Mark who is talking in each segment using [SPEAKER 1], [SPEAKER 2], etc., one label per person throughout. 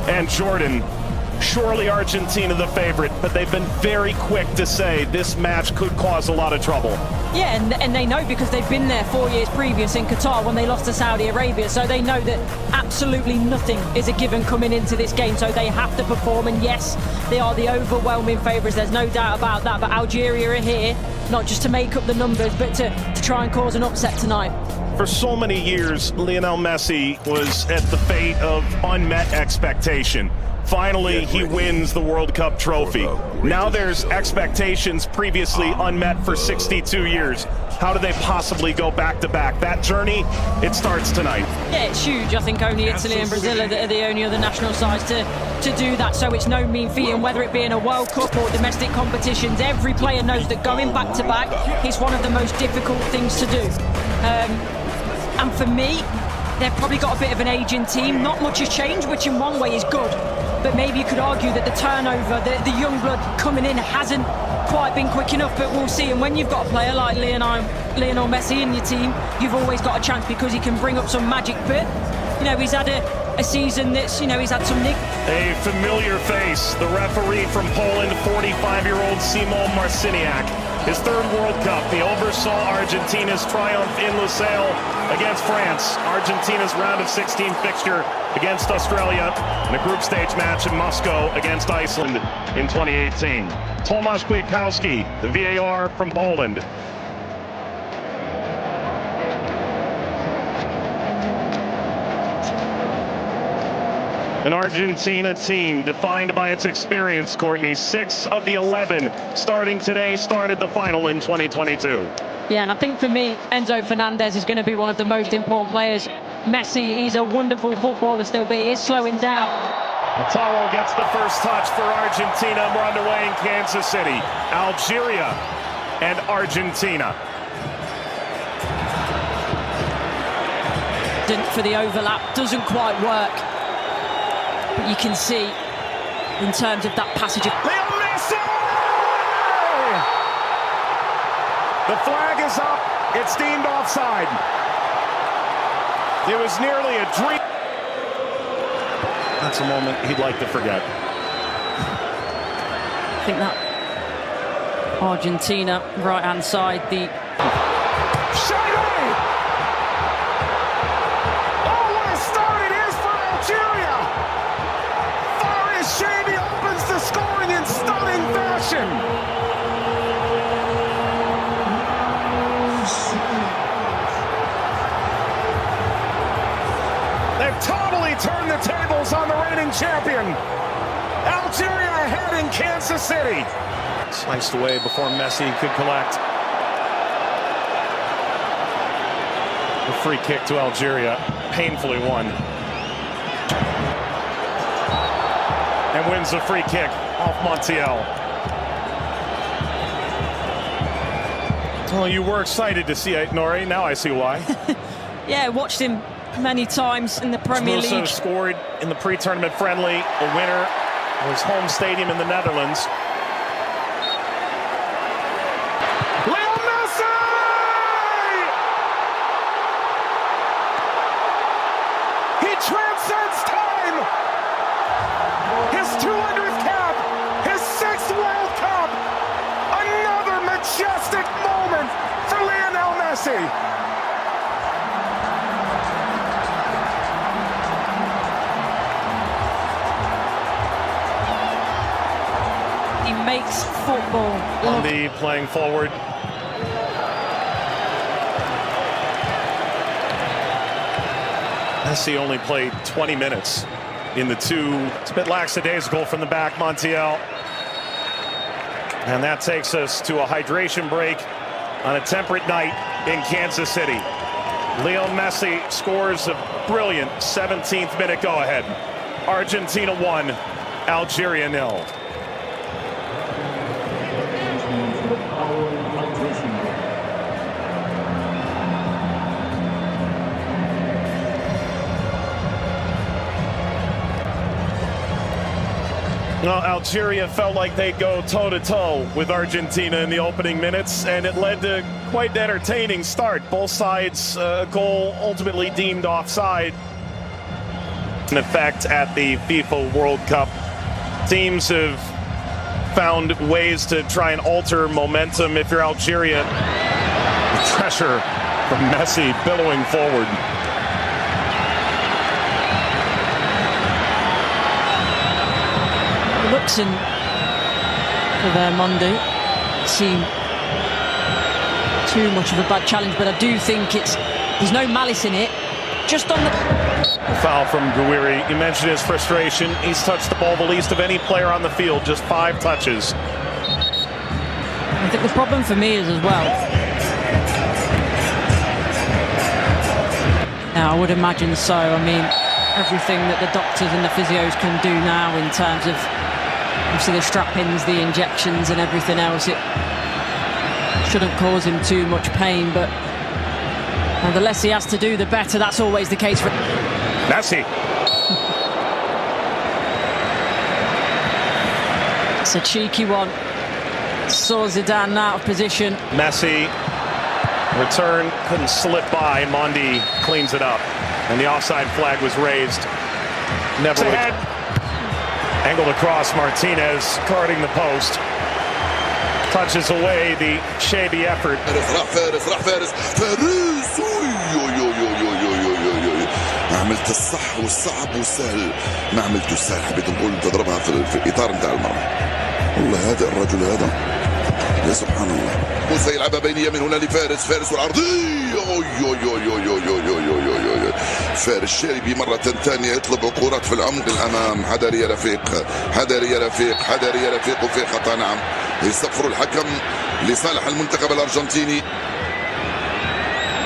[SPEAKER 1] And Jordan, surely Argentina the favorite, but they've been very quick to say this match could cause a lot of trouble.
[SPEAKER 2] Yeah, and they know because they've been there 4 years previous in Qatar when they lost to Saudi Arabia, so they know that absolutely nothing is a given coming into this game, so they have to perform. And yes, they are the overwhelming favourites, there's no doubt about that, but Algeria are here not just to make up the numbers, but to try and cause an upset tonight.
[SPEAKER 1] For so many years, Lionel Messi was at the fate of unmet expectation. Finally, he wins the World Cup trophy. Now there's expectations previously unmet for 62 years. How do they possibly go back-to-back? That journey, it starts tonight.
[SPEAKER 2] Yeah, it's huge. I think only Italy and Brazil are the only other national sides to do that, so it's no mean feat. And whether it be in a World Cup or domestic competitions, every player knows that going back-to-back is one of the most difficult things to do. And for me, they've probably got a bit of an aging team. Not much has changed, which in one way is good. But maybe you could argue that the turnover, the young blood coming in hasn't quite been quick enough, but we'll see. And when you've got a player like Lionel Messi in your team, you've always got a chance because he can bring up some magic. But, you know, he's had a season that's, you know, he's had some nick.
[SPEAKER 1] A familiar face, the referee from Poland, 45-year-old Szymon Marciniak. His third World Cup, he oversaw Argentina's triumph in Lusail against France. Argentina's round of 16 fixture against Australia, and a group stage match in Moscow against Iceland in 2018. Tomasz Kwiatkowski, the VAR from Poland. An Argentina team defined by its experience, Courtney. 6 of the 11 starting today started the final in 2022.
[SPEAKER 2] Yeah, and I think for me, Enzo Fernandez is going to be one of the most important players. Messi, he's a wonderful footballer still, but he is slowing down.
[SPEAKER 1] Taro gets the first touch for Argentina. We're underway in Kansas City. Algeria and Argentina.
[SPEAKER 2] For the overlap, doesn't quite work. But you can see, in terms of that passage of...
[SPEAKER 1] Leo Messi! The flag is up. It's deemed offside. It was nearly a dream. That's a moment he'd like to forget.
[SPEAKER 2] I think that Argentina, right-hand side, the...
[SPEAKER 1] Scoring in stunning fashion. They've totally turned the tables on the reigning champion. Algeria ahead in Kansas City. Sliced away before Messi could collect. A free kick to Algeria, painfully won. And wins a free kick off Montiel. Well, you were excited to see it, Nori. Now I see why.
[SPEAKER 2] Yeah, watched him many times in the Premier League.
[SPEAKER 1] Scored in the pre-tournament friendly, a winner of his home stadium in the Netherlands. Leo Messi! He transcends time! His 200th cap, his 6th World Cup, another majestic moment for Lionel Messi.
[SPEAKER 2] He makes football.
[SPEAKER 1] Andy playing forward. Messi only played 20 minutes. In the two, it's a bit lackadaisical from the back, Montiel. And that takes us to a hydration break on a temperate night in Kansas City. Leo Messi scores a brilliant 17th minute go-ahead. Argentina 1, Algeria 0. Well, Algeria felt like they'd go toe-to-toe with Argentina in the opening minutes, and it led to quite an entertaining start. Both sides, goal ultimately deemed offside. In effect at the FIFA World Cup, teams have found ways to try and alter momentum. If you're Algeria, pressure from Messi billowing forward.
[SPEAKER 2] Looks in for their Monday seem too much of a bad challenge, but I do think there's no malice in it. Just on the
[SPEAKER 1] foul from Drury. You mentioned his frustration. He's touched the ball the least of any player on the field, just 5 touches.
[SPEAKER 2] I think the problem for me is as well. Now, I would imagine so. I mean, everything that the doctors and the physios can do now in terms of obviously the strap-ins, the injections and everything else, it shouldn't cause him too much pain, but the less he has to do, the better. That's always the case for
[SPEAKER 1] Messi.
[SPEAKER 2] It's a cheeky one. Saw Zidane out of position.
[SPEAKER 1] Messi, return, couldn't slip by. Mondi cleans it up. And the offside flag was raised. Never ahead. Angled across, Martinez guarding the post. Touches away the shabby effort.
[SPEAKER 3] فارس ما عملت الصح والصعب والسهل، ما عملته السهل، حبيت نقول تضربها في الاطار نتاع المرمى. والله هذا الرجل هذا يا سبحان الله. موسى يلعبها بينيه من هنا لفارس والعرضيه. فارس الشاربي مرة ثانية يطلب كرات في العمق الأمام. حذري يا رفيق، حذري يا رفيق، حذري يا رفيق، وفي خطأ. نعم، يصفر الحكم لصالح المنتخب الأرجنتيني.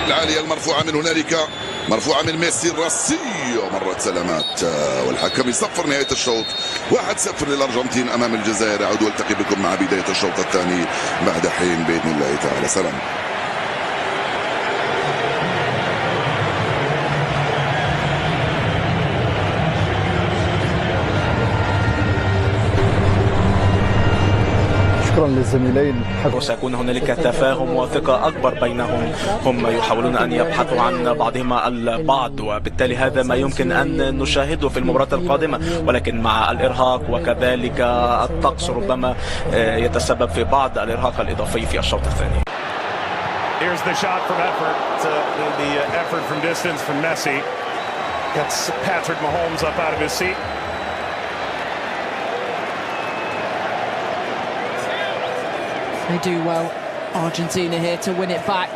[SPEAKER 3] العالية المرفوعة من هنالك، مرفوعة من ميسي الراسية، مرت سلامات، والحكم يصفر نهاية الشوط. 1-0 للأرجنتين أمام الجزائر. أعود والتقي بكم مع بداية الشوط الثاني بعد حين بإذن الله تعالى. سلام.
[SPEAKER 4] شكرا للزميلين.
[SPEAKER 5] وسيكون هنالك تفاهم وثقة أكبر بينهم. هم يحاولون أن يبحثوا عن بعضهما البعض، وبالتالي هذا ما يمكن أن نشاهده في المباراة القادمة، ولكن مع الإرهاق وكذلك الطقس ربما يتسبب في بعض الإرهاق الإضافي في الشوط الثاني.
[SPEAKER 1] Here's the shot from effort. The effort from distance from Messi. Gets Patrick Mahomes up out of his seat.
[SPEAKER 2] They do well, Argentina here to win it back.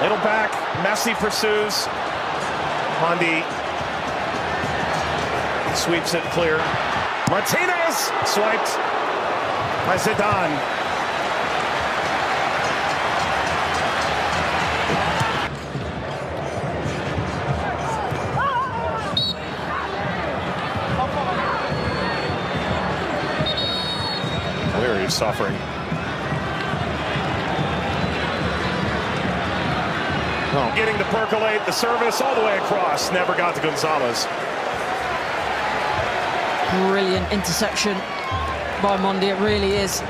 [SPEAKER 1] Little back, Messi pursues. Mondi sweeps it clear. Martinez swiped by Zidane. He's suffering. Oh. Getting to percolate the service all the way across. Never got to Gonzalez.
[SPEAKER 2] Brilliant interception by Mondi, it really is.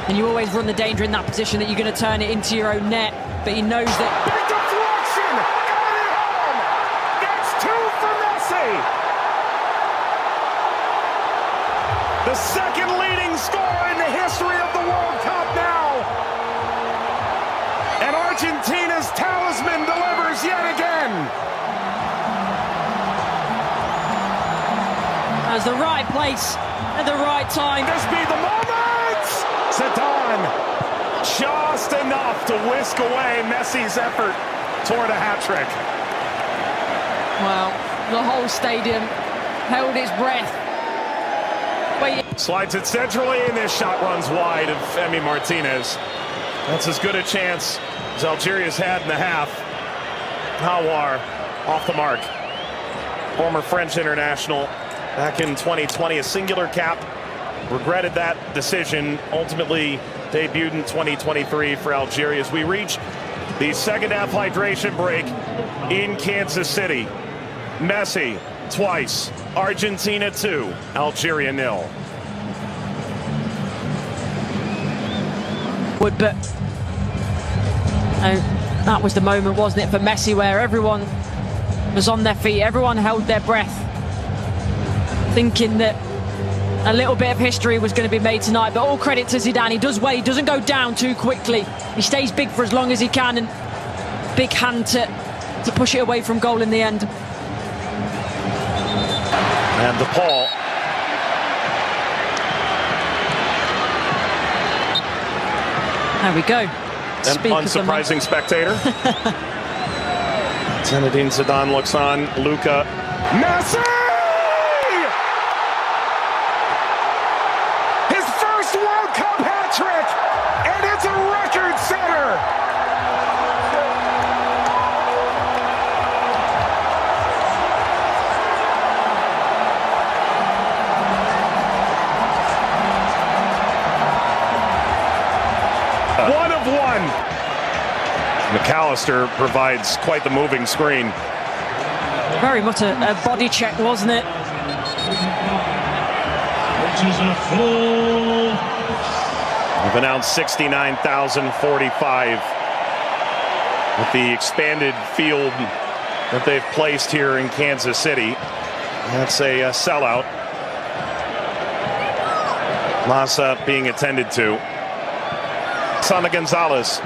[SPEAKER 2] And you always run the danger in that position that you're going to turn it into your own net, but he knows that.
[SPEAKER 1] Big deflection! Got it home! That's 2 for Messi! The second leading scorer in the history of the World Cup now. And Argentina's talisman delivers yet again.
[SPEAKER 2] That's the right place at the right time.
[SPEAKER 1] This be the moment! Zidane just enough to whisk away Messi's effort toward a hat-trick.
[SPEAKER 2] Well, the whole stadium held its breath.
[SPEAKER 1] Slides it centrally, and this shot runs wide of Emi Martinez. That's as good a chance as Algeria's had in the half. Hawar off the mark. Former French international back in 2020, a singular cap. Regretted that decision. Ultimately debuted in 2023 for Algeria as we reach the second half hydration break in Kansas City. Messi twice, Argentina 2, Algeria 0.
[SPEAKER 2] But that was the moment, wasn't it, for Messi, where everyone was on their feet. Everyone held their breath, thinking that a little bit of history was going to be made tonight. But all credit to Zidane. He does well. He doesn't go down too quickly. He stays big for as long as he can, and big hand to push it away from goal in the end.
[SPEAKER 1] And DePaul.
[SPEAKER 2] There we go.
[SPEAKER 1] An unsurprising spectator. Zinedine Zidane looks on. Luka. Messi! His first World Cup hat-trick! And it's a record setter! One of one. McAllister provides quite the moving screen.
[SPEAKER 2] Very much a body check, wasn't it?
[SPEAKER 1] We've announced 69,045 with the expanded field that they've placed here in Kansas City. That's a sellout. Massa being attended to. Sana Gonzalez.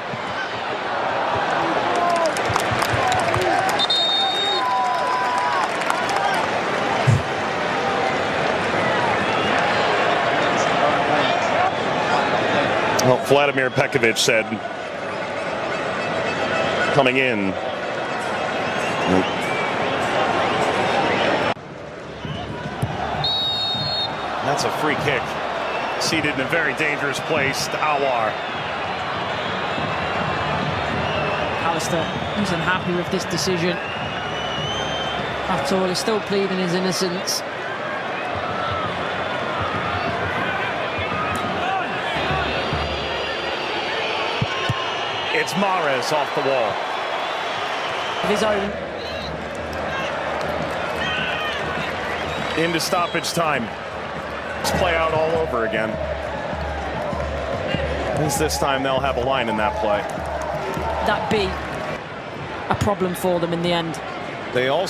[SPEAKER 1] Well, Vladimir Pekovic said, coming in. That's a free kick. Seated in a very dangerous place to Awar.
[SPEAKER 2] Alistair isn't happy with this decision at all. He's still pleading his innocence.
[SPEAKER 1] It's Mahrez off the wall.
[SPEAKER 2] Of his own.
[SPEAKER 1] Into stoppage time. Let's play out all over again. At least this time they'll have a line in that play.
[SPEAKER 2] That be a problem for them in the end.
[SPEAKER 1] They also